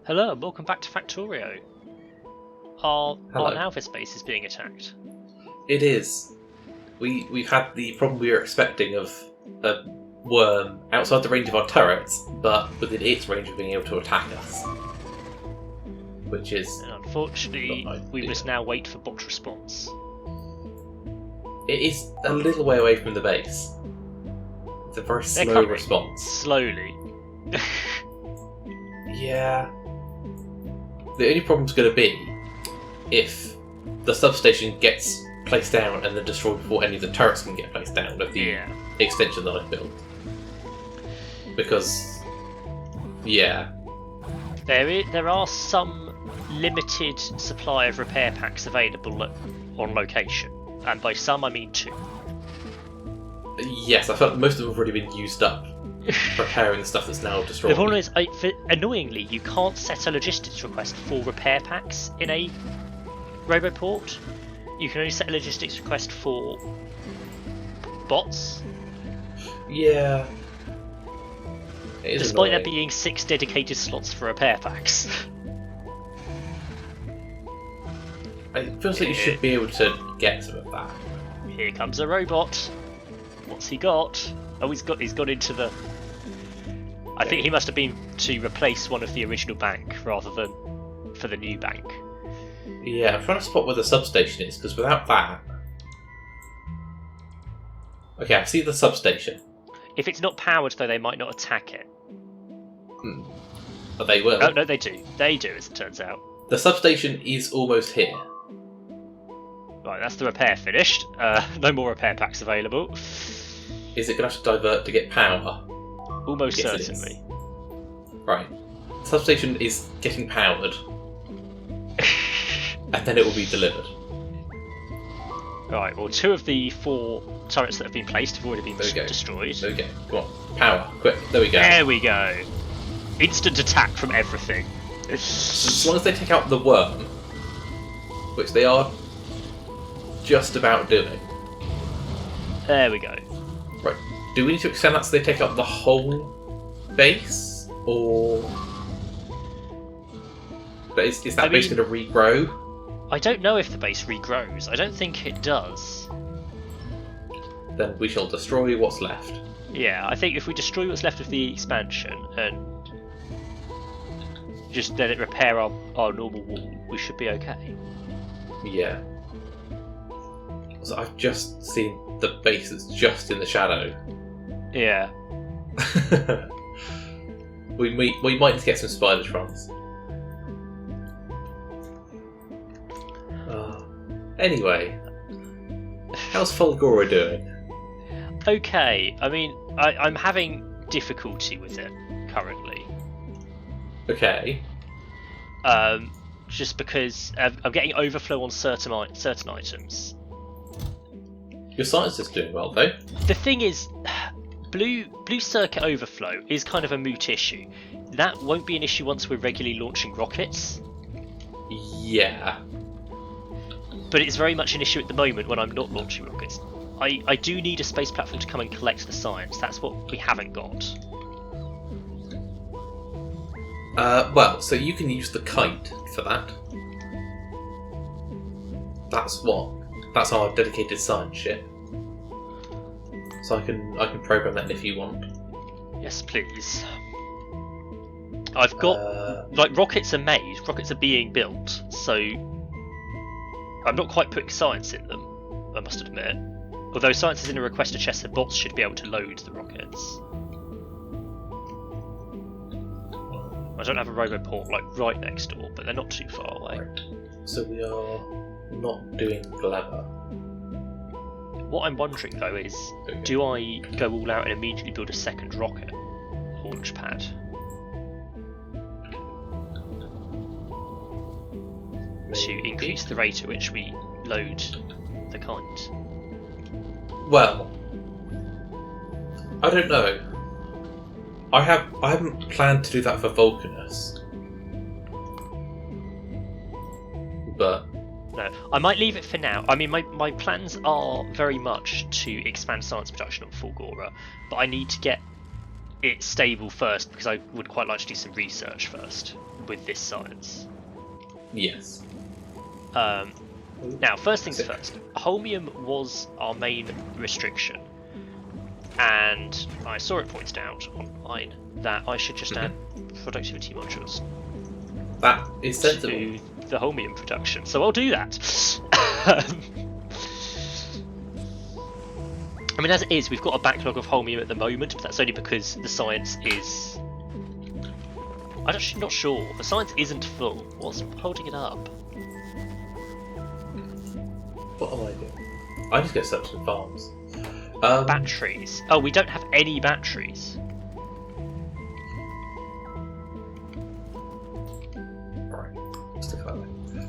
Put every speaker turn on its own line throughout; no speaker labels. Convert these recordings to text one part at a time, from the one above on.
Hello and welcome back to Factorio. Our
Hello.
Alpha base is being attacked.
It is. We've had the problem we were expecting of a worm outside the range of our turrets, but within its range of being able to attack us. Which is...
And unfortunately,
not ideal.
we must now wait for bot response.
It is a little way away from the base. It's a very
They're
slow
coming.
response.
Slowly.
Yeah. The only problem's going to be if the substation gets placed down and then destroyed before any of the turrets can get placed down of the extension that I've built. Because, yeah.
There are some limited supply of repair packs available on location. And by some I mean 2.
Yes, I felt that most of them have already been used up repairing the stuff that's now destroyed.
The problem is, annoyingly, you can't set a logistics request for repair packs in a Roboport. You can only set a logistics request for bots.
Yeah. It is
Despite there
annoying.
being 6 dedicated slots for repair packs.
It feels like you should be able to get some of that.
Here comes a robot. What's he got? Oh, he's got into the... I think he must have been to replace one of the original bank rather than for the new bank.
Yeah, I'm trying to spot where the substation is, because without that... Okay, I see the substation.
If it's not powered, though, they might not attack it.
But they will.
Oh, no, they do. They do, as it turns out.
The substation is almost here.
Right, that's the repair finished. No more repair packs available.
Is it going to have to divert to get power?
Almost
Yes, it is.
certainly.
Right. Substation is getting powered. And then it will be delivered.
Right, well, 2 of the 4 turrets that have been placed have already been
There we go.
destroyed.
Okay, come on. Power. Quick. There we go.
There we go. Instant attack from everything.
As long as they take out the worm, which they are just about doing.
There we go.
Right. Do we need to extend that so they take out the whole base? Or... But is that base going to regrow?
I don't know if the base regrows. I don't think it does.
Then we shall destroy what's left.
Yeah, I think if we destroy what's left of the expansion and just let it repair our normal wall, we should be okay.
Yeah. So I've just seen the base that's just in the shadow.
Yeah.
we might need to get some spider trons. Anyway, how's Fulgora doing?
Okay, I mean, I'm having difficulty with it currently.
Okay.
Just because I'm getting overflow on certain items.
Your science is doing well, though.
The thing is, blue circuit overflow is kind of a moot issue. That won't be an issue once we're regularly launching rockets.
Yeah.
But it's very much an issue at the moment when I'm not launching rockets. I do need a space platform to come and collect the science. That's what we haven't got.
Well, so you can use the kite for that. That's our dedicated science ship. So I can program that if you want.
Yes, please. I've got like rockets are made, rockets are being built, so I'm not quite putting science in them, I must admit. Although science is in a requester chest, so bots should be able to load the rockets. I don't have a roboport like right next door, but they're not too far away.
Right. So we are not doing clever.
What I'm wondering though is, do I go all out and immediately build a second rocket launch pad? To increase the rate at which we load the kite.
Well, I don't know. I haven't planned to do that for Vulcanus, but
No, I might leave it for now. I mean, my plans are very much to expand science production on Fulgora, but I need to get it stable first because I would quite like to do some research first with this science.
Yes.
Now, first things first, holmium was our main restriction, and I saw it pointed out online that I should just add productivity modules.
That is sensible.
To the holmium production, so I'll do that. I mean, as it is, we've got a backlog of holmium at the moment, but that's only because the science is... I'm actually not sure. The science isn't full. What's holding it up?
What am I doing? I just get such in farms.
Batteries. Oh, we don't have any batteries.
Right.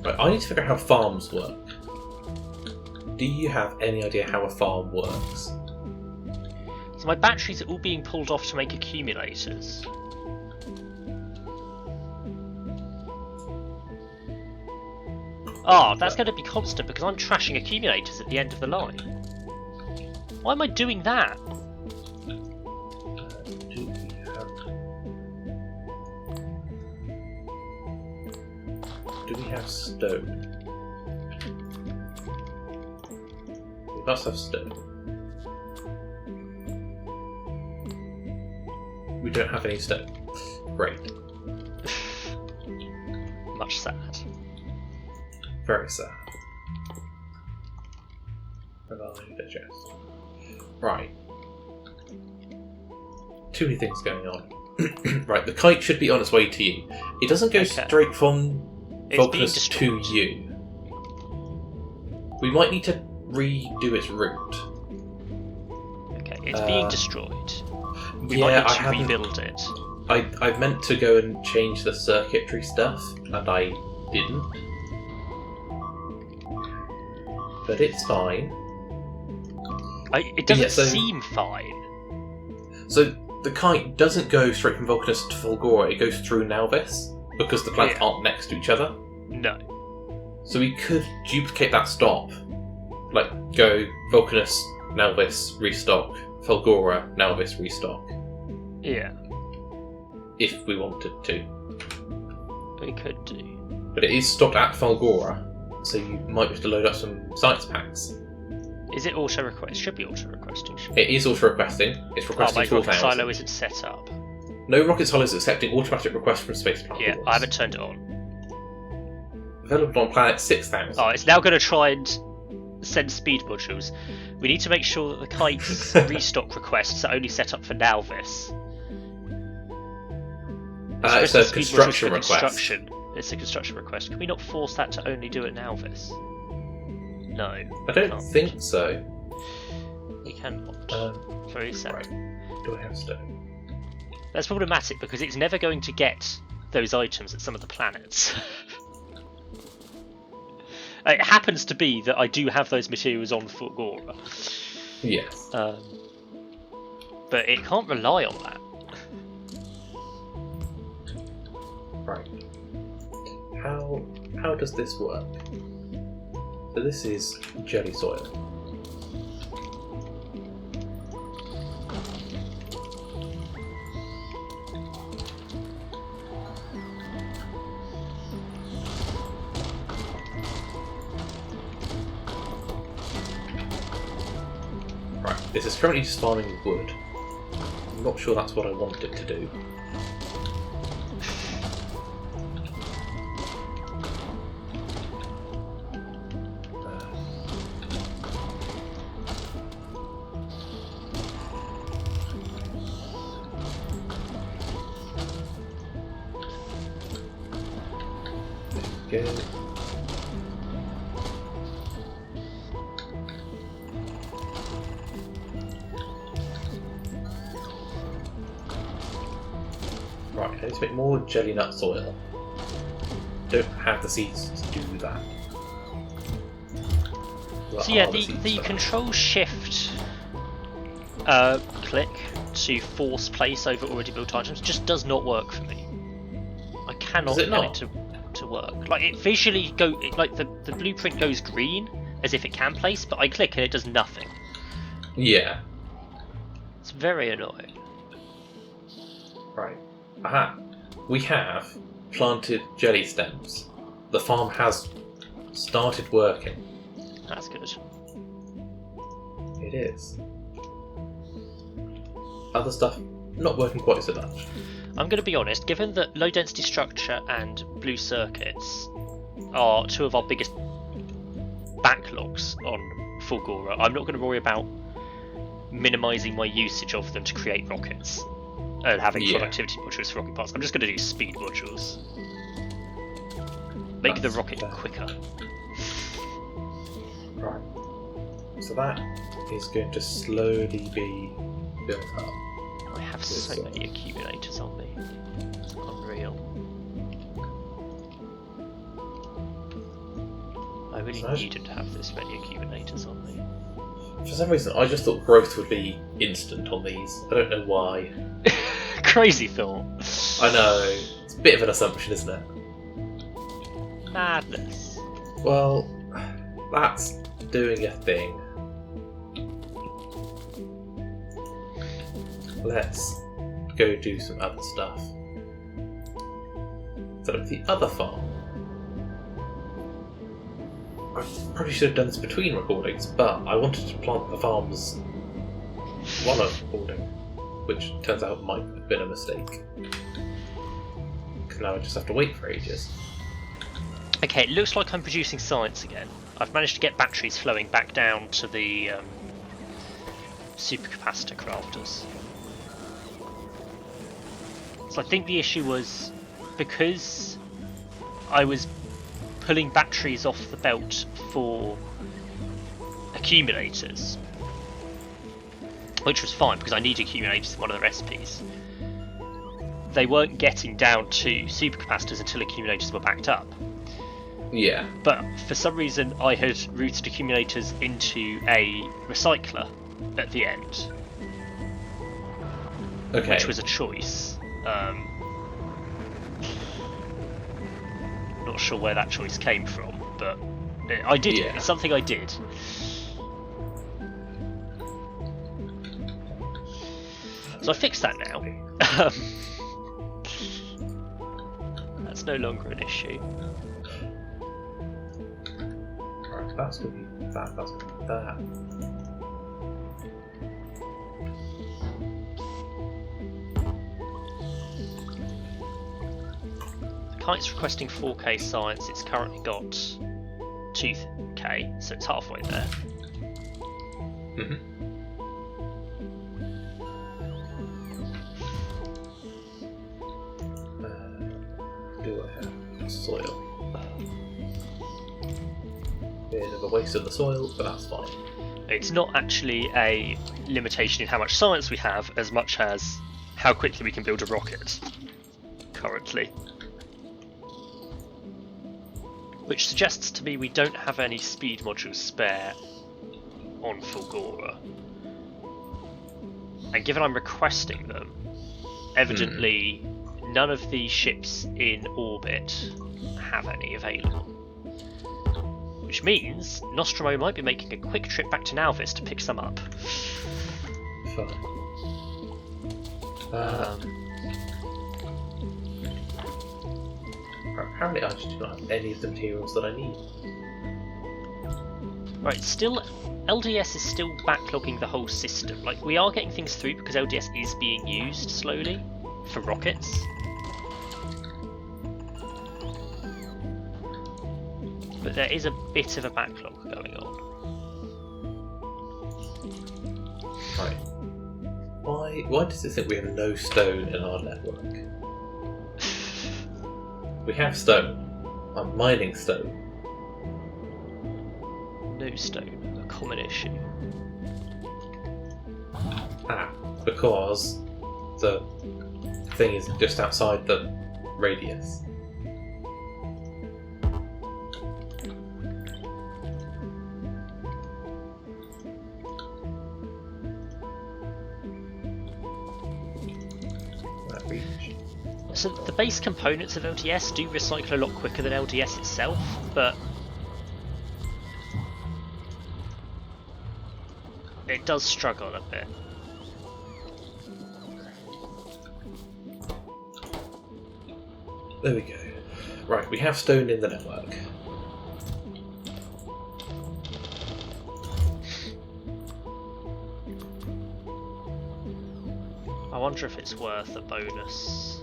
Right, I need to figure out how farms work. Do you have any idea how a farm works?
So my batteries are all being pulled off to make accumulators. Ah, that's going to be constant because I'm trashing accumulators at the end of the line. Why am I doing that?
Do we have stone? We must have stone. We don't have any stone. Great.
Much sad.
Very sad. Provide digest. Right. Too many things going on. Right, the kite should be on its way to you. It doesn't go straight from Vulcanus to you. We might need to redo its route.
Okay, it's being destroyed. We
Yeah,
might need to rebuild it.
I meant to go and change the circuitry stuff, and I didn't. But it's fine.
It doesn't seem fine.
So the kite doesn't go straight from Vulcanus to Fulgora, it goes through Nalvis, because the planets aren't next to each other.
No.
So we could duplicate that stop. Like, go Vulcanus, Nalvis, restock, Fulgora, Nalvis, restock.
Yeah.
If we wanted to.
We could do.
But it is stocked at Fulgora, so you might have to load up some science packs.
Is it auto request? Should be auto requesting.
It is auto requesting. It's requesting 4,000.
My rocket silo isn't set up.
No rocket silo is accepting automatic requests from space platforms.
Yeah, I haven't turned it on.
Available on planet 6,000.
Oh, it's now going to try and send speed modules. We need to make sure that the kite's restock requests are only set up for Nalvis.
It's a construction request.
It's a construction request. Can we not force that to only do at Nalvis? No.
I don't think so.
We cannot. Very sad.
Right. Do I have stone?
That's problematic because it's never going to get those items at some of the planets. It happens to be that I do have those materials on Fulgora.
Yes.
But it can't rely on that.
Right. How does this work? So this is jelly soil. Right, this is currently just farming wood. I'm not sure that's what I want it to do. Go. Right, I need to make more jelly nut soil. Don't have the seeds to do that.
So yeah, the control shift click to force place over already built items just does not work for me. I cannot get it to work. Like it visually like the blueprint goes green as if it can place, but I click and it does nothing.
Yeah.
It's very annoying.
Right. Aha. We have planted jelly stems. The farm has started working.
That's good.
It is. Other stuff not working quite so much.
I'm going to be honest, given that low density structure and blue circuits are two of our biggest backlogs on Fulgora, I'm not going to worry about minimising my usage of them to create rockets and having productivity modules for rocket parts. I'm just going to do speed modules. Make the rocket quicker.
Right. So that is going to slowly be built up.
I have so many accumulators on me. It's unreal. I really needed to have this many accumulators on me.
For some reason, I just thought growth would be instant on these. I don't know why.
Crazy thought.
I know. It's a bit of an assumption, isn't it?
Madness.
Well, that's doing a thing. Let's go do some other stuff. Set up the other farm. I probably should have done this between recordings, but I wanted to plant the farms while I was recording, which turns out might have been a mistake. Because now I just have to wait for ages.
Okay, it looks like I'm producing science again. I've managed to get batteries flowing back down to the supercapacitor crafters. So I think the issue was because I was pulling batteries off the belt for accumulators, which was fine because I need accumulators in one of the recipes. They weren't getting down to supercapacitors until accumulators were backed up.
Yeah.
But for some reason I had routed accumulators into a recycler at the end.
Okay.
Which was a choice. Not sure where that choice came from, but I did it. It's something I did. So I fixed that now. That's no longer an issue.
Right, that's going to be that, that's going to be that.
Kite's requesting 4K science. It's currently got 2K, so it's halfway there.
Do I have soil? Bit of a waste of the soil, but that's fine.
It's not actually a limitation in how much science we have, as much as how quickly we can build a rocket. Currently. Which suggests to me we don't have any speed modules spare on Fulgora. And given I'm requesting them, evidently none of the ships in orbit have any available. Which means Nostromo might be making a quick trip back to Nauvis to pick some up.
Fine. Apparently I just do not have any of the materials that I need.
Right, still, LDS is still backlogging the whole system. Like, we are getting things through because LDS is being used slowly for rockets. But there is a bit of a backlog going on.
Right. Why does it think we have no stone in our network? We have stone. I'm mining stone.
No stone, a common issue.
Because the thing is just outside the radius. That reach.
So the base components of LDS do recycle a lot quicker than LDS itself, but it does struggle a bit.
There we go. Right, we have stone in the network.
I wonder if it's worth a bonus.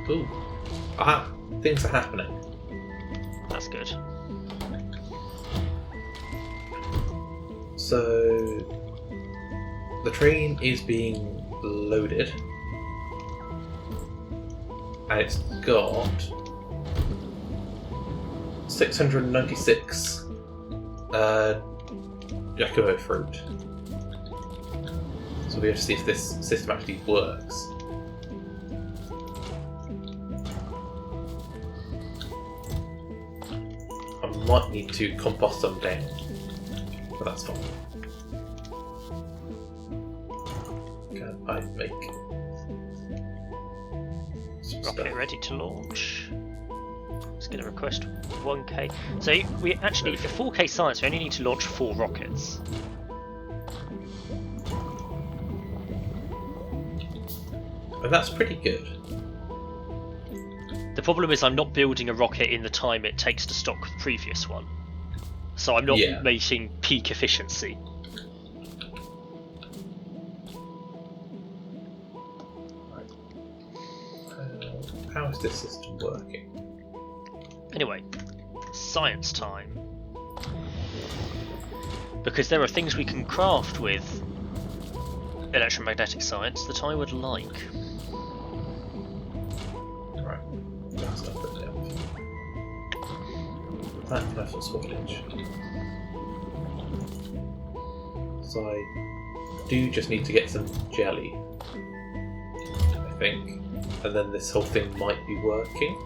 Ooh. Aha! Things are happening.
That's good.
So the train is being loaded. And it's got 696 Godmode fruit. So we have to see if this system actually works. I might need to compost them down, but that's fine. Can I make some
Rocket
stuff?
ready to launch. It's going to request 1k. So we actually, for 4k science, we only need to launch 4 rockets.
And that's pretty good.
The problem is I'm not building a rocket in the time it takes to stock the previous one. So I'm not making peak efficiency.
Right. How is this system working?
Anyway, science time. Because there are things we can craft with electromagnetic science that I would like.
Right, that's not put down. That can have some spoilage. So I do just need to get some jelly, I think, and then this whole thing might be working.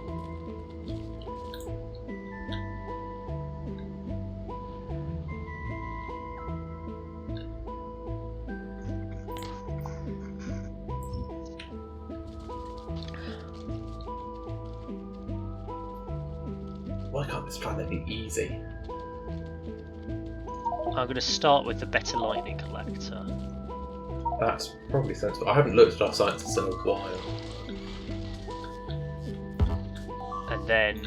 Why can't this planet be easy?
I'm going to start with the better lightning collector.
That's probably sensible. I haven't looked at our sciences in a while.
And then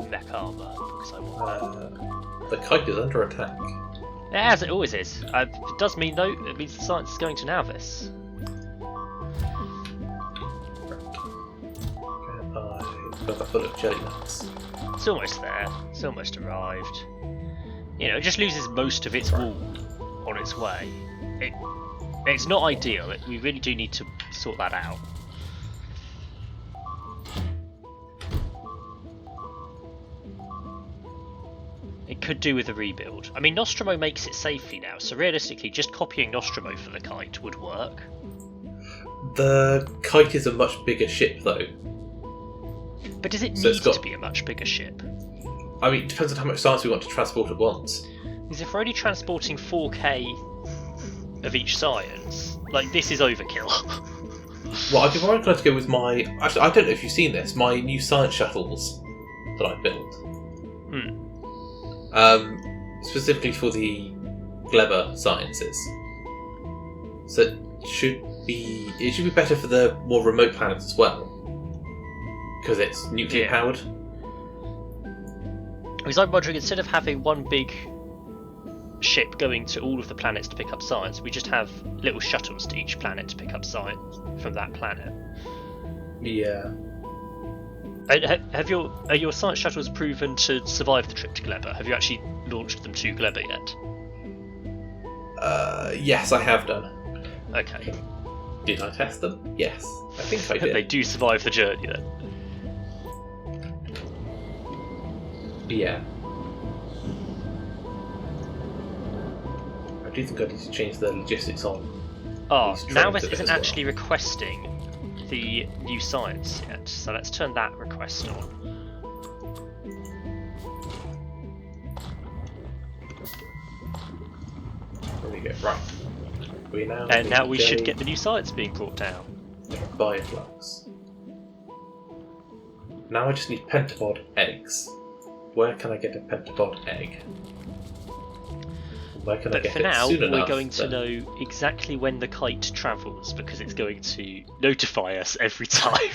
mech armor, because I want
The kite is under attack.
as it always is. It does mean though, it means the science is going to Navis.
Can I fill that full of jelly nuts?
It's almost there. It's almost arrived. You know, it just loses most of its wool on its way. It's not ideal. We really do need to sort that out. It could do with a rebuild. I mean, Nostromo makes it safely now, so realistically, just copying Nostromo for the kite would work.
The kite is a much bigger ship, though.
But does it
So
need
it's got-
to be a much bigger ship?
I mean, it depends on how much science we want to transport at once.
Because if we're only transporting 4k of each science, like, this is overkill.
Well, I'd be more inclined to go with my... Actually, I don't know if you've seen this. My new science shuttles that I built. Specifically for the Gleber sciences. So it should be better for the more remote planets as well. Because it's nuclear powered.
Because I'm wondering, instead of having one big ship going to all of the planets to pick up science, we just have little shuttles to each planet to pick up science from that planet.
Yeah.
Are your science shuttles proven to survive the trip to Gleber? Have you actually launched them to Gleber yet?
Yes, I have done.
Okay.
Did I test them? Yes, I think I did.
They do survive the journey then.
Yeah. I do think I need to change the logistics on.
Oh,
these
now
trains
this
a bit
isn't
as well.
actually requesting the new science yet, so let's turn that request on.
There we go. Right. We now.
And now we should
jelly
get the new science being brought down.
Bioflux. Now I just need pentapod eggs. where can I get a pentapod egg? Where can I
But
get
for
it
now,
soon
we're
enough?
going to know exactly when the kite travels because it's going to notify us every time.